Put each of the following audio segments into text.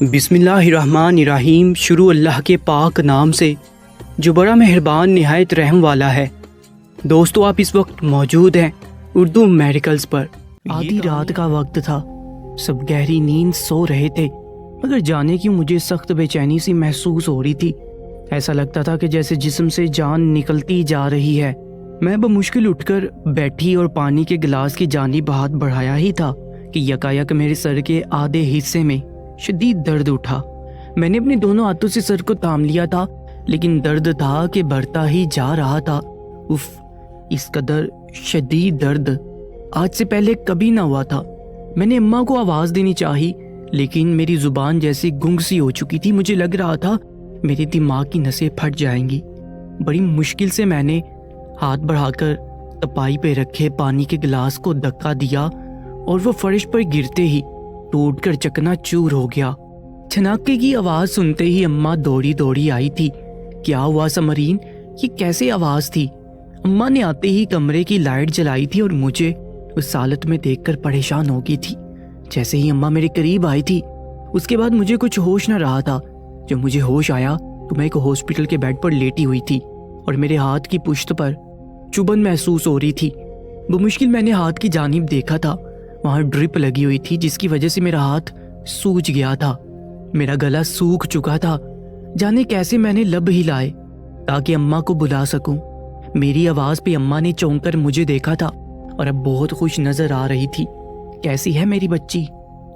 بسم اللہ الرحمن الرحیم۔ شروع اللہ کے پاک نام سے جو بڑا مہربان نہایت رحم والا ہے۔ دوستو، آپ اس وقت موجود ہیں اردو میڈیکلز پر۔ آدھی رات کا وقت تھا، سب گہری نیند سو رہے تھے، مگر جانے کیوں مجھے سخت بے چینی سی محسوس ہو رہی تھی۔ ایسا لگتا تھا کہ جیسے جسم سے جان نکلتی جا رہی ہے۔ میں بمشکل اٹھ کر بیٹھی اور پانی کے گلاس کی جانب ہاتھ بڑھایا ہی تھا کہ یکایک میرے سر کے آدھے حصے میں شدید درد اٹھا۔ میں نے اپنے دونوں ہاتھوں سے سر کو تھام لیا تھا، لیکن درد تھا کہ بڑھتا ہی جا رہا تھا۔ اف، اس قدر شدید درد آج سے پہلے کبھی نہ ہوا تھا۔ میں نے اماں کو آواز دینی چاہی، لیکن میری زبان جیسی گنگ سی ہو چکی تھی۔ مجھے لگ رہا تھا میرے دماغ کی نسیں پھٹ جائیں گی۔ بڑی مشکل سے میں نے ہاتھ بڑھا کر تپائی پہ رکھے پانی کے گلاس کو دھکا دیا اور وہ فرش پر گرتے ہی ٹوٹ کر چکنا چور ہو گیا۔ چھناکے کی آواز سنتے ہی اماں دوڑی دوڑی آئی تھی۔ کیا ہوا سمرین، یہ کیسے آواز تھی؟ اماں نے آتے ہی کمرے کی لائٹ جلائی تھی اور مجھے اس حالت میں دیکھ کر پریشان ہو گئی تھی۔ جیسے ہی اماں میرے قریب آئی تھی، اس کے بعد مجھے کچھ ہوش نہ رہا تھا۔ جب مجھے ہوش آیا تو میں ایک ہاسپٹل کے بیڈ پر لیٹی ہوئی تھی اور میرے ہاتھ کی پشت پر چبھن محسوس ہو رہی تھی۔ بمشکل میں نے ہاتھ کی جانب دیکھا تھا، وہاں ڈرپ لگی ہوئی تھی جس کی وجہ سے میرا ہاتھ سوج گیا تھا۔ میرا گلا سوکھ چکا تھا۔ جانے کیسے میں نے لب ہلائے تاکہ اماں کو بلا سکوں۔ میری آواز پہ اماں نے چونک کر مجھے دیکھا تھا اور اب بہت خوش نظر آ رہی تھی۔ کیسی ہے میری بچی؟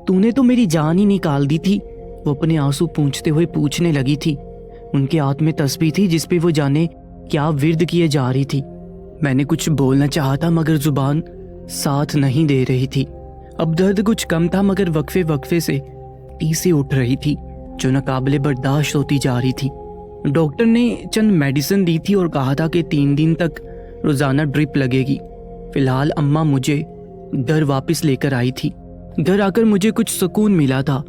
تو نے تو میری جان ہی نکال دی تھی، وہ اپنے آنسو پونچھتے ہوئے پوچھنے لگی تھی۔ ان کے ہاتھ میں تسبیح تھی جس پہ وہ جانے کیا ورد کیے جا رہی تھی۔ میں نے کچھ بولنا چاہا تھا مگر زبان ساتھ نہیں دے رہی تھی۔ اب درد کچھ کم تھا مگر وقفے وقفے سے ٹیسے اٹھ رہی تھی جو ناقابل برداشت ہوتی جا رہی تھی۔ ڈاکٹر نے چند میڈیسن دی تھی اور کہا تھا کہ 3 دن تک روزانہ ڈرپ لگے گی۔ فی الحال اماں مجھے گھر واپس لے کر آئی تھی۔ گھر آ کر مجھے کچھ سکون ملا تھا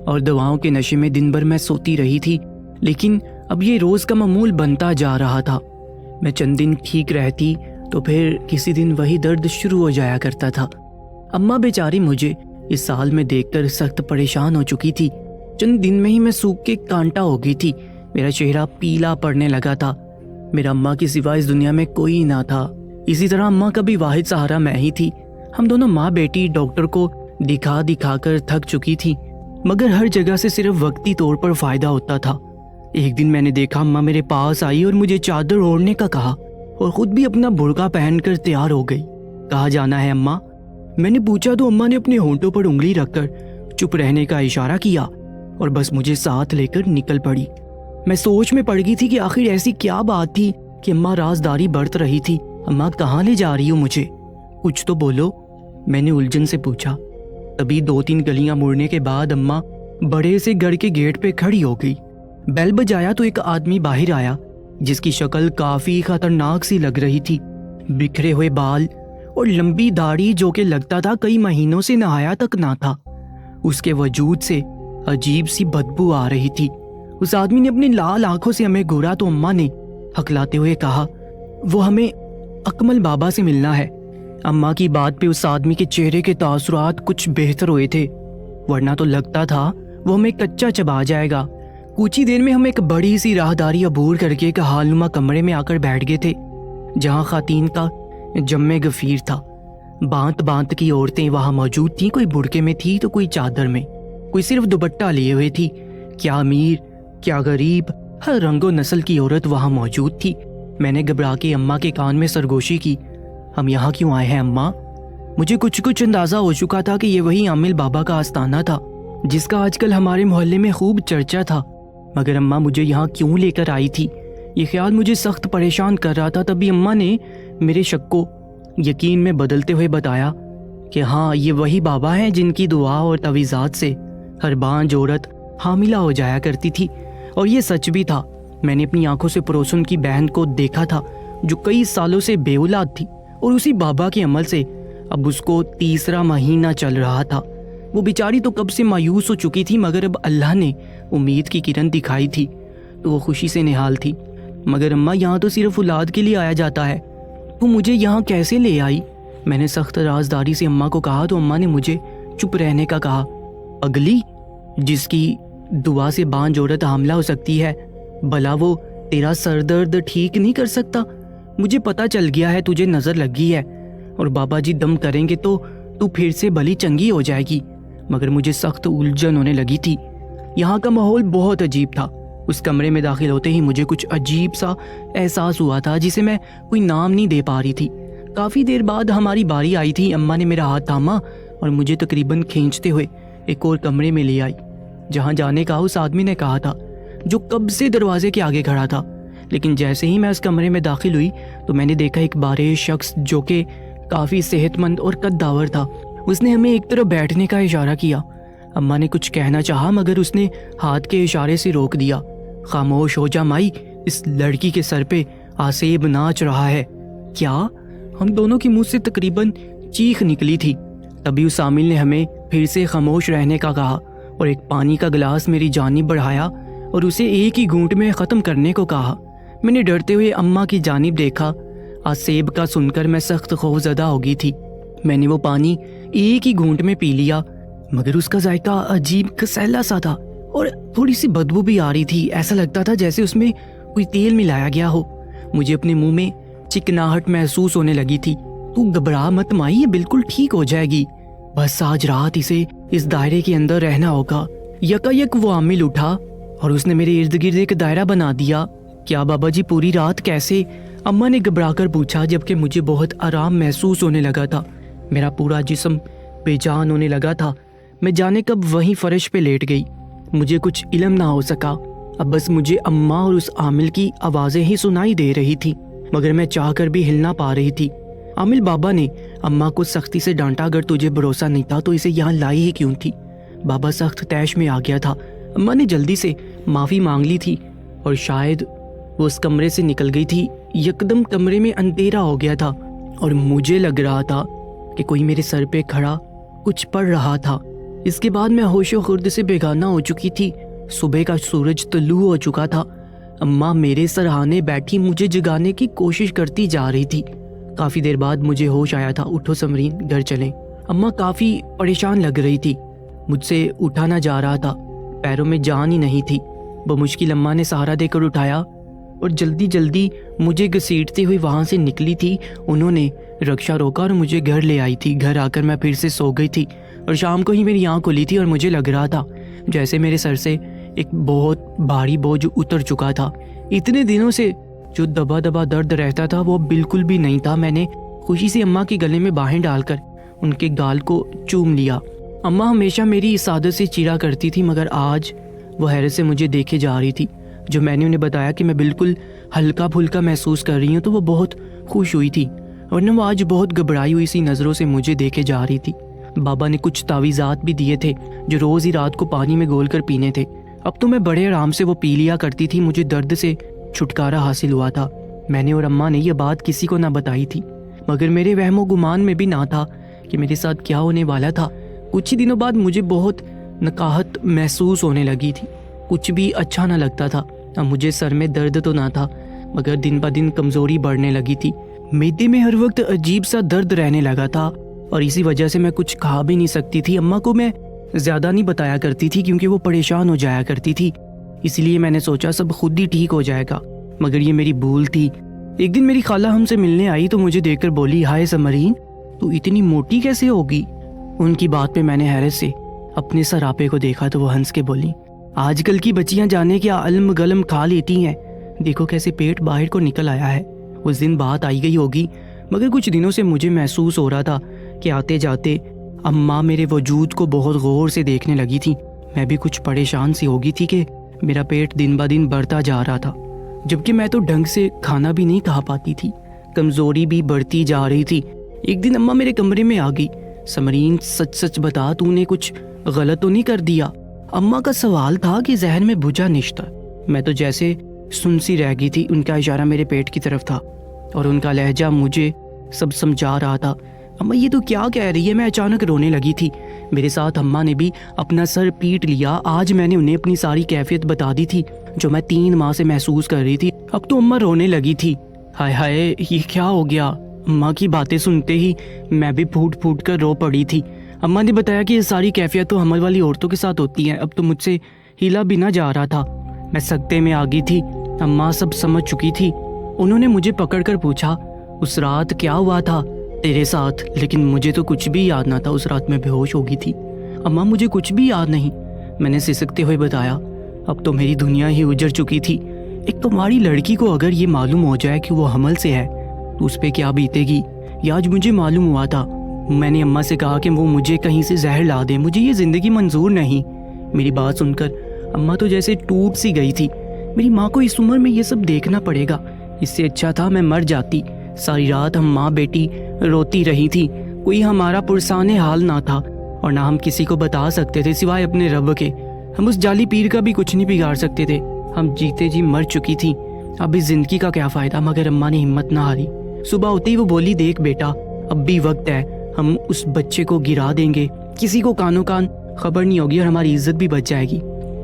اور دواؤں کے نشے میں دن بھر میں سوتی رہی تھی، لیکن اب یہ روز کا معمول بنتا جا رہا تھا۔ میں چند دن ٹھیک رہتی تو پھر کسی دن وہی درد شروع ہو جایا کرتا تھا۔ اماں بیچاری مجھے اس حال میں دیکھ کر سخت پریشان ہو چکی تھی۔ چند دن میں ہی میں سوکھ کے کانٹا ہو گئی تھی، میرا چہرہ پیلا پڑنے لگا تھا۔ میرا اماں کے سوا اس دنیا میں کوئی نہ تھا۔ اسی طرح اماں کا بھی واحد سہارا میں ہی تھی۔ ہم دونوں ماں بیٹی ڈاکٹر کو دکھا دکھا کر تھک چکی تھی، مگر ہر جگہ سے صرف وقتی طور پر فائدہ ہوتا تھا۔ ایک دن میں نے دیکھا اماں میرے پاس آئی اور مجھے چادر اوڑھنے کا کہا اور خود بھی اپنا برقع پہن کر تیار ہو گئی۔ کہاں جانا ہے اماں؟ میں نے پوچھا تو اماں نے اپنے ہونٹوں پر انگلی رکھ کر چپ رہنے کا اشارہ کیا اور بس مجھے ساتھ لے کر نکل پڑی۔ میں سوچ میں پڑ گئی تھی کہ آخر ایسی کیا بات تھی کہ اماں رازداری برت رہی تھی۔ اماں کہاں لے جا رہی ہو مجھے؟ کچھ تو بولو، میں نے الجھن سے پوچھا۔ تبھی 2-3 گلیاں مڑنے کے بعد اماں بڑے سے گھر کے گیٹ پہ کھڑی ہو گئی۔ بیل بجایا تو ایک آدمی باہر آیا جس کی شکل کافی خطرناک سی لگ رہی تھی۔ بکھرے ہوئے بال اور لمبی داڑھی جو کہ لگتا تھا کئی مہینوں سے نہایا تک نہ تھا۔ اس کے وجود سے عجیب سی بدبو آ رہی تھی۔ اس آدمی نے اپنی لال آنکھوں سے ہمیں گھورا تو اماں نے ہکلاتے ہوئے کہا، وہ ہمیں اکمل بابا سے ملنا ہے۔ اماں کی بات پہ اس آدمی کے چہرے کے تاثرات کچھ بہتر ہوئے تھے، ورنہ تو لگتا تھا وہ ہمیں کچا چبا جائے گا۔ کچھ ہی دیر میں ہم ایک بڑی سی راہداری عبور کر کے ایک حال نما کمرے میں آ کر بیٹھ گئے تھے جہاں خواتین کا جمع غفیر تھا۔ بانت بانت کی عورتیں وہاں موجود تھیں، کوئی برقعے میں تھی تو کوئی چادر میں، کوئی صرف دوپٹہ لیے ہوئے تھی۔ کیا امیر کیا غریب، ہر رنگ و نسل کی عورت وہاں موجود تھی۔ میں نے گھبرا کے اماں کے کان میں سرگوشی کی، ہم یہاں کیوں آئے ہیں اماں؟ مجھے کچھ اندازہ ہو چکا تھا کہ یہ وہی عامل بابا کا آستانہ تھا جس کا آج کل ہمارے محلے میں خوب چرچا تھا، مگر اماں مجھے یہاں کیوں لے کر آئی تھی یہ خیال مجھے سخت پریشان کر رہا تھا۔ تبھی اماں نے میرے شک کو یقین میں بدلتے ہوئے بتایا کہ ہاں، یہ وہی بابا ہیں جن کی دعا اور تعویذات سے ہر بانجھ عورت حاملہ ہو جایا کرتی تھی۔ اور یہ سچ بھی تھا۔ میں نے اپنی آنکھوں سے پڑوسن کی بہن کو دیکھا تھا جو کئی سالوں سے بے اولاد تھی اور اسی بابا کے عمل سے اب اس کو 3 مہینہ چل رہا تھا۔ وہ بیچاری تو کب سے مایوس ہو چکی تھی، مگر اب اللہ نے امید کی کرن دکھائی تھی تو وہ خوشی سے نہال تھی۔ مگر اماں، یہاں تو صرف اولاد کے لیے آیا جاتا ہے، تو مجھے یہاں کیسے لے آئی؟ میں نے سخت رازداری سے اماں کو کہا تو اماں نے مجھے چپ رہنے کا کہا۔ اگلی جس کی دعا سے بانجھ عورت حاملہ ہو سکتی ہے، بھلا وہ تیرا سر درد ٹھیک نہیں کر سکتا؟ مجھے پتہ چل گیا ہے تجھے نظر لگی ہے، اور بابا جی دم کریں گے تو پھر سے بھلی چنگی ہو جائے گی۔ مگر مجھے سخت الجھن ہونے لگی تھی۔ یہاں کا ماحول بہت عجیب تھا۔ اس کمرے میں داخل ہوتے ہی مجھے کچھ عجیب سا احساس ہوا تھا جسے میں کوئی نام نہیں دے پا رہی تھی۔ کافی دیر بعد ہماری باری آئی تھی۔ اماں نے میرا ہاتھ تھاما اور مجھے تقریباً کھینچتے ہوئے ایک اور کمرے میں لے آئی، جہاں جانے کا اس آدمی نے کہا تھا جو کب سے دروازے کے آگے کھڑا تھا۔ لیکن جیسے ہی میں اس کمرے میں داخل ہوئی تو میں نے دیکھا ایک بارش شخص جو کہ کافی صحت مند اور قداور تھا۔ اس نے ہمیں ایک طرف بیٹھنے کا اشارہ کیا۔ اماں نے کچھ کہنا چاہا مگر اس نے ہاتھ کے اشارے سے روک دیا۔ خاموش ہو جا مائی، اس لڑکی کے سر پہ آسیب ناچ رہا ہے۔ کیا؟ ہم دونوں کی منہ سے تقریباً چیخ نکلی تھی۔ تبھی اس عامل نے ہمیں پھر سے خاموش رہنے کا کہا اور ایک پانی کا گلاس میری جانب بڑھایا اور اسے ایک ہی گھونٹ میں ختم کرنے کو کہا۔ میں نے ڈرتے ہوئے اماں کی جانب دیکھا۔ آسیب کا سن کر میں سخت خوفزدہ ہو گئی تھی۔ میں نے وہ پانی ایک ہی گھونٹ میں پی لیا، مگر اس کا ذائقہ عجیب کسیلا سا تھا اور تھوڑی سی بدبو بھی آ رہی تھی۔ ایسا لگتا تھا جیسے اس میں کوئی تیل ملایا گیا ہو۔ مجھے اپنے منہ میں چکناہٹ محسوس ہونے لگی تھی۔ تو گھبرا مت مائی، یہ بالکل ٹھیک ہو جائے گی، بس آج رات اسے اس دائرے کے اندر رہنا ہوگا۔ یکا وہ عامل اٹھا اور اس نے میرے ارد گرد ایک دائرہ بنا دیا۔ کیا بابا جی پوری رات کیسے؟ اماں نے گھبرا کر پوچھا، جبکہ مجھے بہت آرام محسوس ہونے لگا تھا۔ میرا پورا جسم بے جان ہونے لگا تھا۔ میں جانے کب وہیں فرش پہ لیٹ گئی۔ مجھے کچھ علم نہ ہو سکا۔ اب بس مجھے اماں اور اس عامل کی آوازیں ہی سنائی دے رہی تھی، مگر میں چاہ کر بھی ہل نہ پا رہی تھی۔ عامل بابا نے اماں کو سختی سے ڈانٹا، اگر تجھے بھروسہ نہیں تھا تو اسے یہاں لائی ہی کیوں تھی؟ بابا سخت طیش میں آ گیا تھا۔ اماں نے جلدی سے معافی مانگ لی تھی اور شاید وہ اس کمرے سے نکل گئی تھی۔ یکدم کمرے میں اندھیرا ہو گیا تھا اور مجھے لگ رہا تھا کہ کوئی میرے سر پہ کھڑا کچھ پڑھ رہا تھا۔ اس کے بعد میں ہوش و خرد سے بیگانہ ہو چکی تھی۔ صبح کا سورج طلوع ہو چکا تھا۔ اماں میرے سرہانے بیٹھی مجھے جگانے کی کوشش کرتی جا رہی تھی۔ کافی دیر بعد مجھے ہوش آیا تھا۔ اٹھو سمرین، گھر چلیں۔ اماں کافی پریشان لگ رہی تھی۔ مجھ سے اٹھا نہ جا رہا تھا، پیروں میں جان ہی نہیں تھی۔ بمشکل اماں نے سہارا دے کر اٹھایا اور جلدی جلدی مجھے گھسیٹتے ہوئے وہاں سے نکلی تھی۔ انہوں نے رکشا روکا اور مجھے گھر لے آئی تھی۔ گھر آ کر میں پھر سے سو گئی تھی اور شام کو ہی میری آنکھ کھلی تھی اور مجھے لگ رہا تھا جیسے میرے سر سے ایک بہت بھاری بوجھ اتر چکا تھا۔ اتنے دنوں سے جو دبا دبا درد رہتا تھا وہ بالکل بھی نہیں تھا۔ میں نے خوشی سے اماں کے گلے میں باہیں ڈال کر ان کے گال کو چوم لیا۔ اماں ہمیشہ میری اس عادت سے چیڑا کرتی تھی، مگر آج وہ حیرت سے مجھے دیکھے جا رہی تھی۔ جو میں نے انہیں بتایا کہ میں بالکل ہلکا پھلکا محسوس کر رہی ہوں تو وہ بہت خوش ہوئی تھی، ورنہ وہ آج بہت گھبرائی ہوئی سی نظروں سے مجھے دیکھے جا رہی تھی۔ بابا نے کچھ تعویذات بھی دیے تھے جو روز ہی رات کو پانی میں گھول کر پینے تھے۔ اب تو میں بڑے آرام سے وہ پی لیا کرتی تھی۔ مجھے درد سے چھٹکارا حاصل ہوا تھا۔ میں نے اور اماں نے یہ بات کسی کو نہ بتائی تھی، مگر میرے وہم و گمان میں بھی نہ تھا کہ میرے ساتھ کیا ہونے والا تھا۔ کچھ ہی دنوں بعد مجھے بہت نکاہت محسوس ہونے لگی تھی۔ کچھ بھی اچھا نہ لگتا تھا۔ اب مجھے سر میں درد تو نہ تھا، مگر دن بہ دن کمزوری بڑھنے لگی تھی۔ معدے میں ہر وقت عجیب سا درد رہنے لگا تھا اور اسی وجہ سے میں کچھ کھا بھی نہیں سکتی تھی۔ اماں کو میں زیادہ نہیں بتایا کرتی تھی کیونکہ وہ پریشان ہو جایا کرتی تھی، اس لیے میں نے سوچا سب خود ہی ٹھیک ہو جائے گا، مگر یہ میری بھول تھی۔ ایک دن میری خالہ ہم سے ملنے آئی تو مجھے دیکھ کر بولی، ہائے سمرین، تو اتنی موٹی کیسے ہوگی؟ ان کی بات پہ میں نے حیرت سے اپنے سراپے کو دیکھا تو وہ ہنس کے بولی، آج کل کی بچیاں جانے کیا علم گلم کھا لیتی ہیں، دیکھو کیسے پیٹ باہر کو نکل آیا ہے۔ اس دن بات آئی گئی ہوگی، مگر کچھ دنوں سے مجھے محسوس ہو رہا تھا کہ آتے جاتے اماں میرے وجود کو بہت غور سے دیکھنے لگی تھی۔ میں بھی کچھ پریشان سی ہو گئی تھی کہ میرا پیٹ دن بہ دن بڑھتا جا رہا تھا، جبکہ میں تو ڈھنگ سے کھانا بھی نہیں کھا پاتی تھی، کمزوری بھی بڑھتی جا رہی تھی۔ ایک دن اماں میرے کمرے میں آ گئی، سمرین سچ سچ بتا، تو نے کچھ غلط تو نہیں کر دیا؟ اماں کا سوال تھا کہ ذہن میں بجھا نشتا۔ میں تو جیسے سن سی رہ گئی تھی۔ ان کا اشارہ میرے پیٹ کی طرف تھا اور ان کا لہجہ مجھے سب سمجھا رہا تھا۔ اماں یہ تو کیا کہہ رہی ہے؟ میں اچانک رونے لگی تھی۔ میرے ساتھ اماں نے بھی اپنا سر پیٹ لیا۔ آج میں نے انہیں اپنی ساری کیفیت بتا دی تھی جو میں 3 ماہ سے محسوس کر رہی تھی۔ اب تو اماں رونے لگی تھی۔ ہائے ہائے، یہ کیا ہو گیا؟ اماں کی باتیں سنتے ہی میں بھی پھوٹ پھوٹ کر رو پڑی تھی۔ اماں نے بتایا کہ یہ ساری کیفیت تو حمل والی عورتوں کے ساتھ ہوتی ہیں، اب تو مجھ سے ہلا بھی نہ جا رہا تھا۔ میں سکتے میں آ گئی تھی۔ اماں سب سمجھ چکی تھی۔ انہوں نے مجھے پکڑ کر پوچھا، اس رات کیا ہوا تھا تیرے ساتھ؟ لیکن مجھے تو کچھ بھی یاد نہ تھا۔ اس رات میں بے ہوش ہو گئی تھی۔ اماں مجھے کچھ بھی یاد نہیں۔ میں نے سسکتے ہوئے بتایا، اب تو میری دنیا ہی اجڑ چکی تھی۔ ایک تمہاری لڑکی کو اگر یہ معلوم ہو جائے کہ وہ حمل سے ہے تو اس پہ کیا بیتے گی، یہ آج مجھے معلوم ہوا تھا۔ میں نے اماں سے کہا کہ وہ مجھے کہیں سے زہر لا دے، مجھے یہ زندگی منظور نہیں۔ میری بات سن کر اماں تو جیسے ٹوٹ سی گئی تھی۔ میری ماں کو اس عمر میں یہ سب دیکھنا پڑے گا، اس سے اچھا تھا میں مر جاتی۔ ساری رات ہم ماں بیٹی روتی رہی تھی۔ کوئی ہمارا پرسان حال نہ تھا اور نہ ہم کسی کو بتا سکتے تھے سوائے اپنے رب کے۔ ہم اس جعلی پیر کا بھی کچھ نہیں بگاڑ سکتے تھے۔ ہم جیتے جی مر چکی تھی، اب اس زندگی کا کیا فائدہ؟ مگر اماں نے ہمت نہ ہاری۔ صبح ہوتے ہی وہ بولی، دیکھ بیٹا، اب بھی وقت ہے، ہم اس بچے کو گرا دیں گے، کسی کو کانوں کان خبر نہیں ہوگی اور ہماری عزت بھی بچ جائے گی۔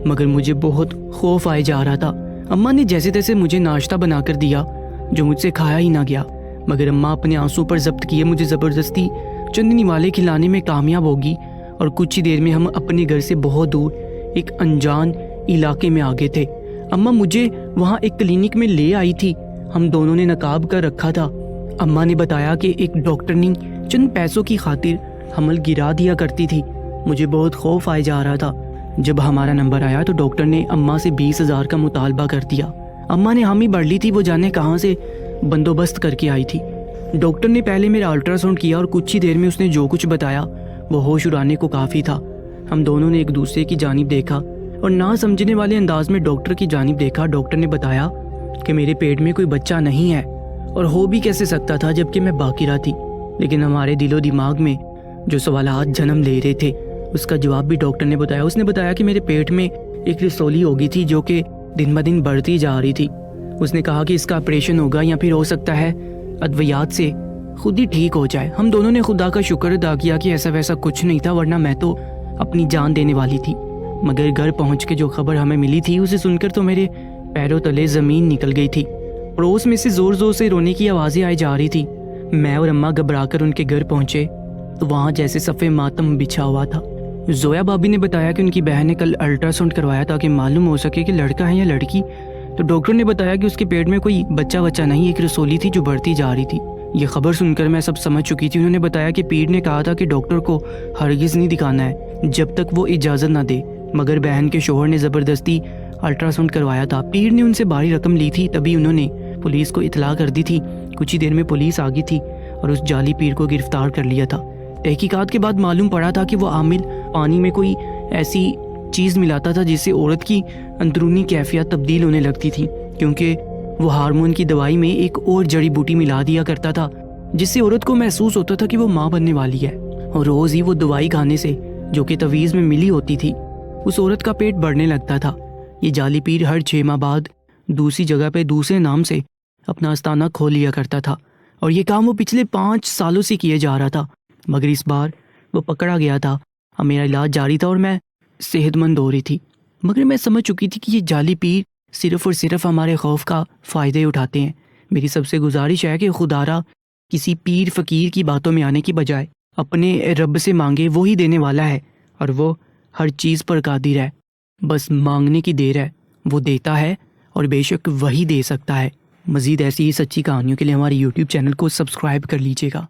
مگر مجھے بہت خوف آئے جا رہا تھا۔ اماں نے جیسے تیسے مجھے ناشتہ بنا کر دیا جو مجھ سے کھایا ہی نہ گیا، مگر اماں اپنے آنسوں پر ضبط کیے مجھے زبردستی چندنی والے کھلانے میں کامیاب ہوگی اور کچھ ہی دیر میں ہم اپنے گھر سے بہت دور ایک انجان علاقے میں آگے تھے۔ اماں مجھے وہاں ایک کلینک میں لے آئی تھی۔ ہم دونوں نے نقاب کر رکھا تھا۔ اماں نے بتایا کہ ایک ڈاکٹرنی چند پیسوں کی خاطر حمل گرا دیا کرتی تھی۔ مجھے بہت خوف آئے جا رہا تھا۔ جب ہمارا نمبر آیا تو ڈاکٹر نے اماں سے 20,000 کا مطالبہ کر دیا۔ اماں نے حامی بڑھ لی تھی، وہ جانے کہاں سے بندوبست کر کے آئی تھی۔ ڈاکٹر نے پہلے میرا الٹرا ساؤنڈ کیا اور کچھ ہی دیر میں اس نے جو کچھ بتایا وہ ہوش اڑانے کو کافی تھا۔ ہم دونوں نے ایک دوسرے کی جانب دیکھا اور نہ سمجھنے والے انداز میں ڈاکٹر کی جانب دیکھا۔ ڈاکٹر نے بتایا کہ میرے پیٹ میں کوئی بچہ نہیں ہے اور ہو بھی کیسے سکتا تھا جبکہ میں باقرہ تھی۔ لیکن ہمارے دل و دماغ میں جو سوالات جنم لے رہے تھے اس کا جواب بھی ڈاکٹر نے بتایا۔ اس نے بتایا کہ میرے پیٹ میں ایک رسولی ہوگی تھی جو کہ دن بدن بڑھتی جا رہی تھی۔ اس نے کہا کہ اس کا آپریشن ہوگا یا پھر ہو سکتا ہے ادویات سے خود ہی ٹھیک ہو جائے۔ ہم دونوں نے خدا کا شکر ادا کیا کہ ایسا ویسا کچھ نہیں تھا، ورنہ میں تو اپنی جان دینے والی تھی۔ مگر گھر پہنچ کے جو خبر ہمیں ملی تھی اسے سن کر تو میرے پیروں تلے زمین نکل گئی تھی۔ پڑوس میں سے زور زور سے رونے کی آوازیں آئی جا رہی تھی۔ میں اور اماں گھبرا کر ان کے گھر پہنچے تو وہاں جیسے صفے ماتم بچھا ہوا تھا۔ زویا بابی نے بتایا کہ ان کی بہن نے کل الٹرا ساؤنڈ کروایا تاکہ معلوم ہو سکے کہ لڑکا ہے یا لڑکی۔ تو ڈاکٹر نے بتایا کہ اس کے پیٹ میں کوئی بچہ نہیں، ایک رسولی تھی جو بڑھتی جا رہی تھی۔ یہ خبر سن کر میں سب سمجھ چکی تھی۔ انہوں نے بتایا کہ پیر نے کہا تھا کہ ڈاکٹر کو ہرگز نہیں دکھانا ہے جب تک وہ اجازت نہ دے، مگر بہن کے شوہر نے زبردستی الٹرا ساؤنڈ کروایا تھا۔ پیر نے ان سے بھاری رقم لی تھی، تبھی انہوں نے پولیس کو اطلاع کر دی تھی۔ کچھ ہی دیر میں پولیس آ گئی تھی اور اس جعلی پیر کو گرفتار کر لیا تھا۔ تحقیقات کے بعد معلوم پڑا تھا کہ وہ عامل پانی میں کوئی ایسی چیز ملاتا تھا جس سے عورت کی اندرونی کیفیت تبدیل ہونے لگتی تھی، کیونکہ وہ ہارمون کی دوائی میں ایک اور جڑی بوٹی ملا دیا کرتا تھا جس سے عورت کو محسوس ہوتا تھا کہ وہ ماں بننے والی ہے، اور روز ہی وہ دوائی کھانے سے جو کہ تویز میں ملی ہوتی تھی اس عورت کا پیٹ بڑھنے لگتا تھا۔ یہ جعلی پیر ہر 6 ماہ بعد دوسری جگہ پہ دوسرے نام سے اپنا آستانہ کھول لیا کرتا تھا، اور یہ کام وہ پچھلے 5 سالوں سے کیے جا رہا تھا، مگر اس بار وہ پکڑا گیا تھا۔ اب میرا علاج جاری تھا اور میں صحت مند ہو رہی تھی، مگر میں سمجھ چکی تھی کہ یہ جعلی پیر صرف اور صرف ہمارے خوف کا فائدے اٹھاتے ہیں۔ میری سب سے گزارش ہے کہ خدارا کسی پیر فقیر کی باتوں میں آنے کی بجائے اپنے رب سے مانگے، وہی دینے والا ہے اور وہ ہر چیز پر قادر ہے، بس مانگنے کی دیر ہے۔ وہ دیتا ہے اور بے شک وہی دے سکتا ہے۔ مزید ایسی ہی سچی کہانیوں کے لیے ہماری YouTube چینل کو سبسکرائب کر لیجیے گا۔